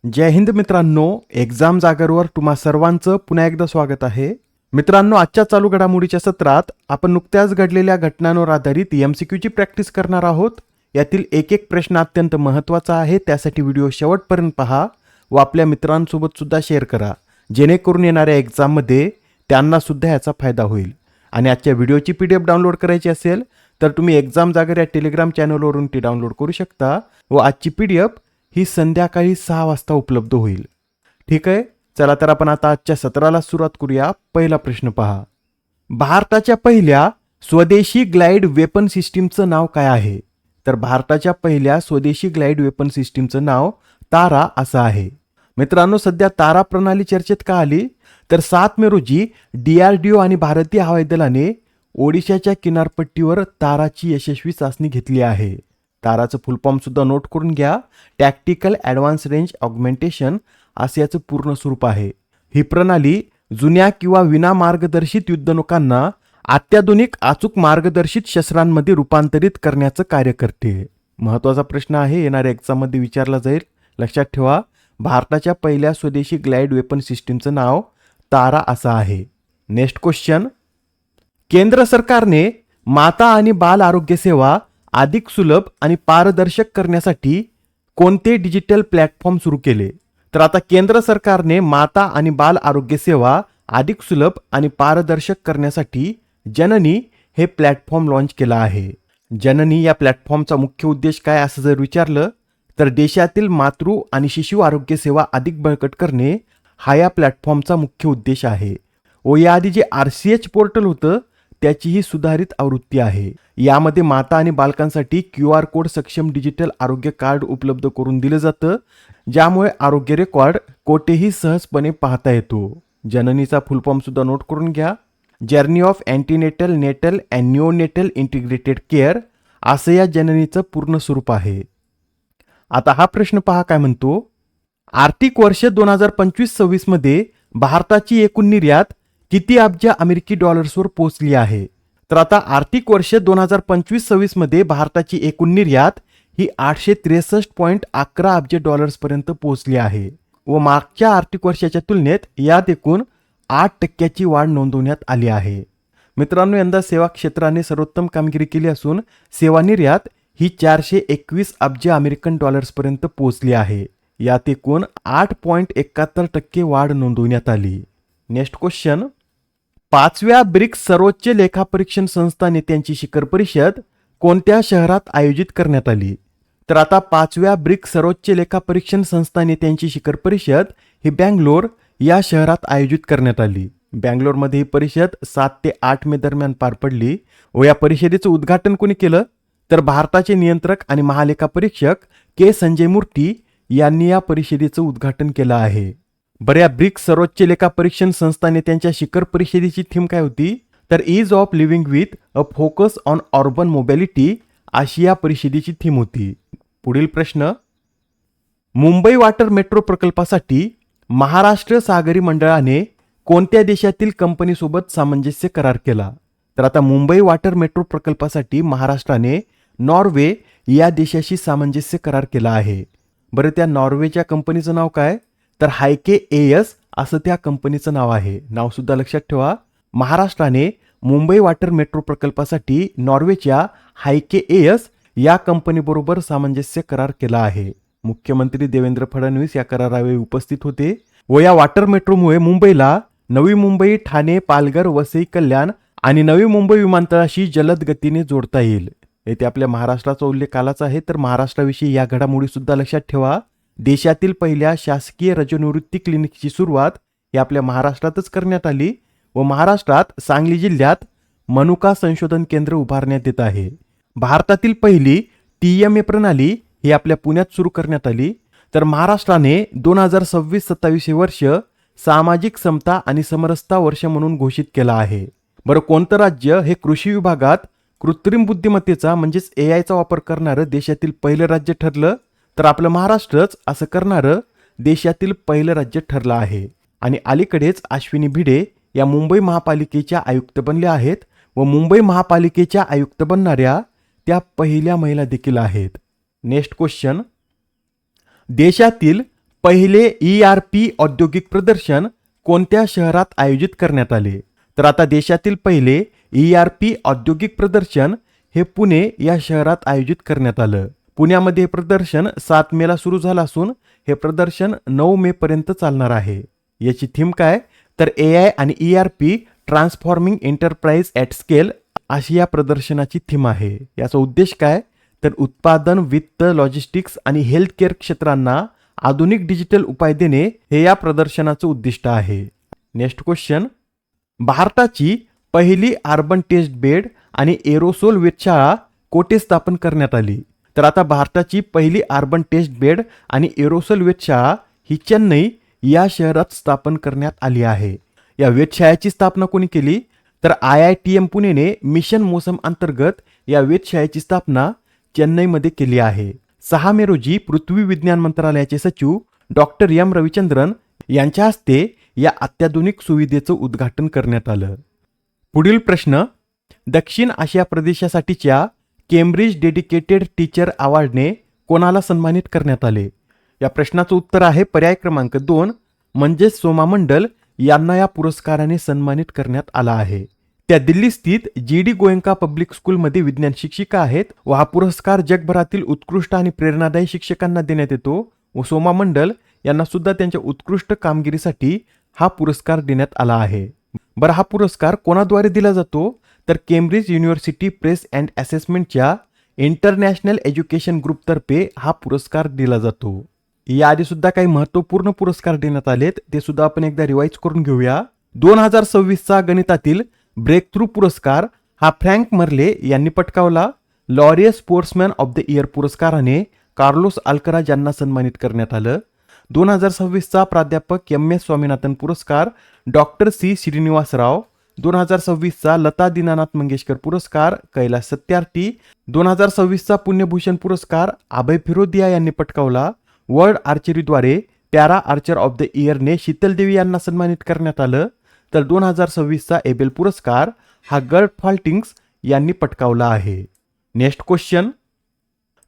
जय हिंद मित्रांनो, एक्झाम जागरवर तुम्हा सर्वांचं पुन्हा एकदा स्वागत आहे. मित्रांनो, आजच्या चालू घडामोडीच्या सत्रात आपण नुकत्याच घडलेल्या घटनांवर आधारित एमसीक्यूची प्रॅक्टिस करणार आहोत. यातील एक एक प्रश्न अत्यंत महत्त्वाचा आहे, त्यासाठी व्हिडिओ शेवटपर्यंत पहा व आपल्या मित्रांसोबत सुद्धा शेअर करा, जेणेकरून येणाऱ्या एक्झाममध्ये त्यांना सुद्धा याचा फायदा होईल. आणि आजच्या व्हिडिओची PDF डाउनलोड करायची असेल तर तुम्ही एक्झाम जागर या टेलिग्राम चॅनलवरून ती डाउनलोड करू शकता व आजची PDF ही संध्याकाळी 6 वाजता उपलब्ध होईल. ठीक आहे, चला तर आपण आता आजच्या सत्राला सुरुवात करूया. पहिला प्रश्न पहा. भारताच्या पहिल्या स्वदेशी ग्लाइड वेपन सिस्टीमचं नाव काय आहे? तर भारताच्या पहिल्या स्वदेशी ग्लाइड वेपन सिस्टीमचं नाव तारा असं आहे. मित्रांनो, सध्या तारा प्रणाली चर्चेत का आली? तर 7 मे रोजी DRDO आणि भारतीय हवाई दलाने ओडिशाच्या किनारपट्टीवर ताराची यशस्वी चाचणी घेतली आहे. ताराचं फुल फॉर्म सुद्धा नोट करून घ्या. टॅक्टिकल ॲडव्हान्स रेंज ऑगमेंटेशन असे याचं पूर्ण स्वरूप आहे. ही प्रणाली जुन्या किंवा विना मार्गदर्शित युद्धनौकांना अत्याधुनिक अचूक मार्गदर्शित शस्त्रांमध्ये रूपांतरित करण्याचं कार्य करते. महत्त्वाचा प्रश्न आहे, येणाऱ्या एक्झाममध्ये विचारला जाईल. लक्षात ठेवा, भारताच्या पहिल्या स्वदेशी ग्लाइड वेपन सिस्टीमचं नाव तारा असं आहे. Next question. केंद्र सरकारने माता आणि बाल आरोग्य सेवा अधिक सुलभ आणि पारदर्शक करण्यासाठी कोणते डिजिटल प्लॅटफॉर्म सुरू केले? तर आता केंद्र सरकारने माता आणि बाल आरोग्य सेवा अधिक सुलभ आणि पारदर्शक करण्यासाठी जननी हे प्लॅटफॉर्म लॉन्च केला आहे. जननी या प्लॅटफॉर्मचा मुख्य उद्देश काय असं जर विचारलं तर देशातील मातृ आणि शिशु आरोग्य सेवा अधिक बळकट करणे हा या प्लॅटफॉर्मचा मुख्य उद्देश आहे. व याआधी जे RCH पोर्टल होतं त्याची ही सुधारित आवृत्ती आहे. यामध्ये माता आणि बालकांसाठी QR कोड सक्षम डिजिटल आरोग्य कार्ड उपलब्ध करून दिलं जातं, ज्यामुळे आरोग्य रेकॉर्ड कोठेही सहजपणे पाहता येतो. जननीचा फुल फॉर्म सुद्धा नोट करून घ्या. Journey of antenatal natal and neonatal integrated care असं या जननीचं पूर्ण स्वरूप आहे. आता हा प्रश्न पहा काय म्हणतो. आर्थिक वर्ष 2025-26 मध्ये भारताची एकूण निर्यात किती अब्ज अमेरिकी डॉलर्सवर पोहोचली आहे? तर आता आर्थिक वर्ष 2025-26 मध्ये भारताची एकूण निर्यात ही 863.11 अब्ज डॉलर्सपर्यंत पोहोचली आहे व मागच्या आर्थिक वर्षाच्या तुलनेत यात एकूण 8% वाढ नोंदवण्यात आली आहे. मित्रांनो, यंदा सेवा क्षेत्राने सर्वोत्तम कामगिरी केली असून सेवा निर्यात ही 421 अब्ज अमेरिकन डॉलर्सपर्यंत पोहोचली आहे. यात एकूण 8.71% वाढ नोंदवण्यात आली. Next question. 5व्या ब्रिक्स सर्वोच्च लेखापरीक्षण संस्था नेत्यांची शिखर परिषद कोणत्या शहरात आयोजित करण्यात आली? तर आता 5व्या ब्रिक्स सर्वोच्च लेखापरीक्षण संस्था नेत्यांची शिखर परिषद ही बँगलोर या शहरात आयोजित करण्यात आली. बँगलोरमध्ये ही परिषद 7 ते 8 मे दरम्यान पार पडली व या परिषदेचं उद्घाटन कोणी केलं? तर भारताचे नियंत्रक आणि महालेखापरीक्षक के संजय मूर्ती यांनी या परिषदेचं उद्घाटन केलं आहे. बरं, या ब्रिक्स सर्वोच्च लेखापरीक्षण संस्था नेत्यांच्या शिखर परिषदेची थीम काय होती? तर ease of living with a focus on urban mobility अशी या परिषदेची थीम होती. पुढील प्रश्न. मुंबई वॉटर मेट्रो प्रकल्पासाठी महाराष्ट्र सागरी मंडळाने कोणत्या देशातील कंपनीसोबत सामंजस्य करार केला? तर आता मुंबई वॉटर मेट्रो प्रकल्पासाठी महाराष्ट्राने नॉर्वे या देशाशी सामंजस्य करार केला आहे. बरं, त्या नॉर्वेच्या कंपनीचं नाव काय? तर हायके AS असं त्या कंपनीचं नाव आहे. नाव सुद्धा लक्षात ठेवा. महाराष्ट्राने मुंबई वॉटर मेट्रो प्रकल्पासाठी नॉर्वेच्या हायके AS या कंपनीबरोबर सामंजस्य करार केला आहे. मुख्यमंत्री देवेंद्र फडणवीस या करारावेळी उपस्थित होते व या वॉटर मेट्रोमुळे मुंबईला नवी मुंबई, ठाणे, पालघर, वसई, कल्याण आणि नवी मुंबई विमानतळाशी जलद गतीने जोडता येईल. येथे आपल्या महाराष्ट्राचा उल्लेख आलाच आहे, तर महाराष्ट्राविषयी या घडामोडी सुद्धा लक्षात ठेवा. देशातील पहिल्या शासकीय रजोनिवृत्ती क्लिनिकची सुरुवात ही आपल्या महाराष्ट्रातच करण्यात आली व महाराष्ट्रात सांगली जिल्ह्यात मनुका संशोधन केंद्र उभारण्यात येत आहे. भारतातील पहिली TMA प्रणाली ही आपल्या पुण्यात सुरू करण्यात आली. तर महाराष्ट्राने 2026-27 हे वर्ष सामाजिक समता आणि समरसता वर्ष म्हणून घोषित केला आहे. बरं, कोणतं राज्य हे कृषी विभागात कृत्रिम बुद्धिमत्तेचा म्हणजेच AIचा वापर करणारं देशातील पहिलं राज्य ठरलं? तर आपलं महाराष्ट्रच असं करणारं देशातील पहिलं राज्य ठरलं आहे. आणि अलीकडेच अश्विनी भिडे या मुंबई महापालिकेच्या आयुक्त बनल्या आहेत व मुंबई महापालिकेच्या आयुक्त बनणाऱ्या त्या पहिल्या महिला देखील आहेत. Next question. देशातील पहिले ERP औद्योगिक प्रदर्शन कोणत्या शहरात आयोजित करण्यात आले? तर आता देशातील पहिले ERP औद्योगिक प्रदर्शन हे पुणे या शहरात आयोजित करण्यात आलं. पुण्यामध्ये हे प्रदर्शन 7 मेला सुरू झालं असून हे प्रदर्शन 9 मे पर्यंत चालणार आहे. याची थीम काय? तर AI आणि ERP transforming enterprise at scale अशी या प्रदर्शनाची थीम आहे. याचा उद्देश काय? तर उत्पादन, वित्त, लॉजिस्टिक्स आणि हेल्थ केअर क्षेत्रांना आधुनिक डिजिटल उपाय देणे हे या प्रदर्शनाचं उद्दिष्ट आहे. नेक्स्ट क्वेश्चन, भारताची पहिली अर्बन टेस्ट बेड आणि एरोसोल वेधशाळा कोठे स्थापन करण्यात आली? तर आता भारताची पहिली अर्बन टेस्ट बेड आणि एरोसोल वेधशाळा ही चेन्नई या शहरात स्थापन करण्यात आली आहे. या वेधशाळेची स्थापना कोणी केली? तर IITM पुणेने मिशन मोसम अंतर्गत या वेधशाळेची स्थापना चेन्नईमध्ये केली आहे. 6 मे रोजी पृथ्वी विज्ञान मंत्रालयाचे सचिव डॉक्टर M रविचंद्रन यांच्या हस्ते या अत्याधुनिक सुविधेचं उद्घाटन करण्यात आलं. पुढील प्रश्न, दक्षिण आशिया प्रदेशासाठीच्या केम्ब्रिज डेडिकेटेड टीचर अवॉर्डने कोणाला सन्मानित करण्यात आले? या प्रश्नाचं उत्तर आहे पर्याय क्रमांक 2 म्हणजेच सोमा मंडल यांना या पुरस्काराने सन्मानित करण्यात आला आहे. त्या दिल्ली स्थित GD गोयंका पब्लिक स्कूलमध्ये विज्ञान शिक्षिका आहेत व हा पुरस्कार जगभरातील उत्कृष्ट आणि प्रेरणादायी शिक्षकांना देण्यात येतो व सोमा मंडल यांना सुद्धा त्यांच्या उत्कृष्ट कामगिरीसाठी हा पुरस्कार देण्यात आला आहे. बरं, हा पुरस्कार कोणाद्वारे दिला जातो? तर केम्ब्रिज युनिव्हर्सिटी प्रेस अँड असेसमेंटच्या इंटरनॅशनल एज्युकेशन ग्रुपतर्फे हा पुरस्कार दिला जातो. याआधी सुद्धा काही महत्त्वपूर्ण पुरस्कार देण्यात आलेत, ते सुद्धा आपण एकदा रिवाइज करून घेऊया. 2026चा गणितातील ब्रेक थ्रू पुरस्कार हा फ्रँक मर्ले यांनी पटकावला. Laureus sportsman of the year पुरस्काराने कार्लोस अल्कराज यांना सन्मानित करण्यात आलं. 2026चा प्राध्यापक MS स्वामीनाथन पुरस्कार डॉक्टर C श्रीनिवासराव. 2026चा लता दीनानाथ मंगेशकर पुरस्कार कैलास सत्यार्थी. 2026चा पुण्यभूषण पुरस्कार अभय फिरोदिया यांनी पटकावला. वर्ल्ड आर्चरीद्वारे पॅरा आर्चर ऑफ द इयरने शीतल देवी यांना सन्मानित करण्यात आलं. तर 2026चा एबेल पुरस्कार हा गर्ट फाल्टिंग्स यांनी पटकावला आहे. नेक्स्ट क्वेश्चन,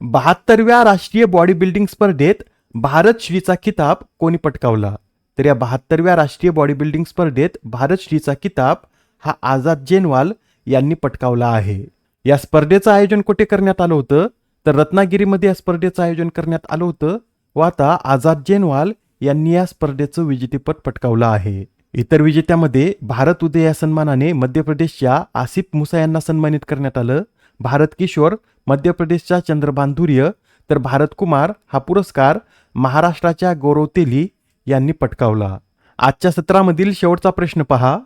72व्या राष्ट्रीय बॉडी बिल्डिंग स्पर्धेत भारत श्रीचा किताब कोणी पटकावला? तर या 72व्या राष्ट्रीय बॉडी बिल्डिंग स्पर्धेत भारत श्रीचा किताब हा आझाद जेनवाल यांनी पटकावला आहे. या स्पर्धेचं आयोजन कुठे करण्यात आलं होतं? तर रत्नागिरीमध्ये या स्पर्धेचं आयोजन करण्यात आलं होतं व आता आझाद जेनवाल यांनी या स्पर्धेचं विजेतेपद पटकावलं आहे. इतर विजेत्यामध्ये भारत उदय या सन्मानाने मध्य प्रदेशच्या आसिफ मुसा यांना सन्मानित करण्यात आलं. भारत किशोर मध्य प्रदेशच्या चंद्रभान धुर्य, तर भारत कुमार हा पुरस्कार महाराष्ट्राच्या गौरव तेली यांनी पटकावला. आजच्या सत्रामधील शेवटचा प्रश्न पहा,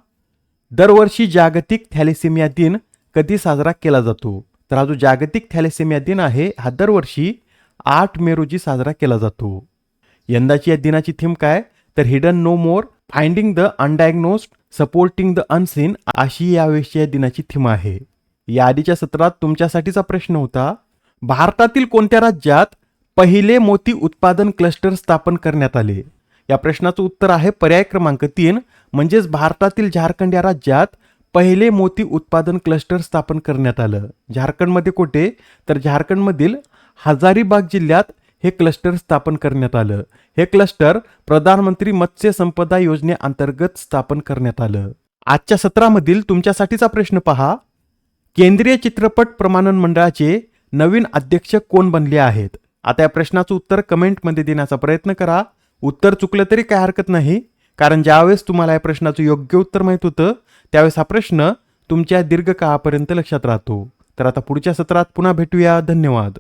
दरवर्षी जागतिक थॅलेसेमिया दिन कधी साजरा केला जातो? तर हा जो जागतिक थॅलेसेमिया दिन आहे हा दरवर्षी 8 मे रोजी साजरा केला जातो. यंदाची या दिनाची थीम काय? तर hidden no more, finding the undiagnosed, supporting the unseen अशी यावेळेची या दिनाची थीम आहे. या आधीच्या सत्रात तुमच्यासाठीचा प्रश्न होता, भारतातील कोणत्या राज्यात पहिले मोती उत्पादन क्लस्टर स्थापन करण्यात आले? या प्रश्नाचं उत्तर आहे पर्याय क्रमांक 3 म्हणजेच भारतातील झारखंड या राज्यात पहिले मोती उत्पादन क्लस्टर स्थापन करण्यात आलं. झारखंडमध्ये कुठे? तर झारखंडमधील हजारीबाग जिल्ह्यात हे क्लस्टर स्थापन करण्यात आलं. हे क्लस्टर प्रधानमंत्री मत्स्य संपदा योजनेअंतर्गत स्थापन करण्यात आलं. आजच्या सत्रामधील तुमच्यासाठीचा प्रश्न पहा, केंद्रीय चित्रपट प्रमाणन मंडळाचे नवीन अध्यक्ष कोण बनले आहेत? आता या प्रश्नाचं उत्तर कमेंटमध्ये देण्याचा प्रयत्न करा. उत्तर चुकलं तरी काय हरकत नाही, कारण ज्यावेळेस तुम्हाला या प्रश्नाचं योग्य उत्तर माहित होतं त्यावेळेस हा प्रश्न तुमच्या दीर्घकाळापर्यंत लक्षात राहतो. तर आता पुढच्या सत्रात पुन्हा भेटूया. धन्यवाद.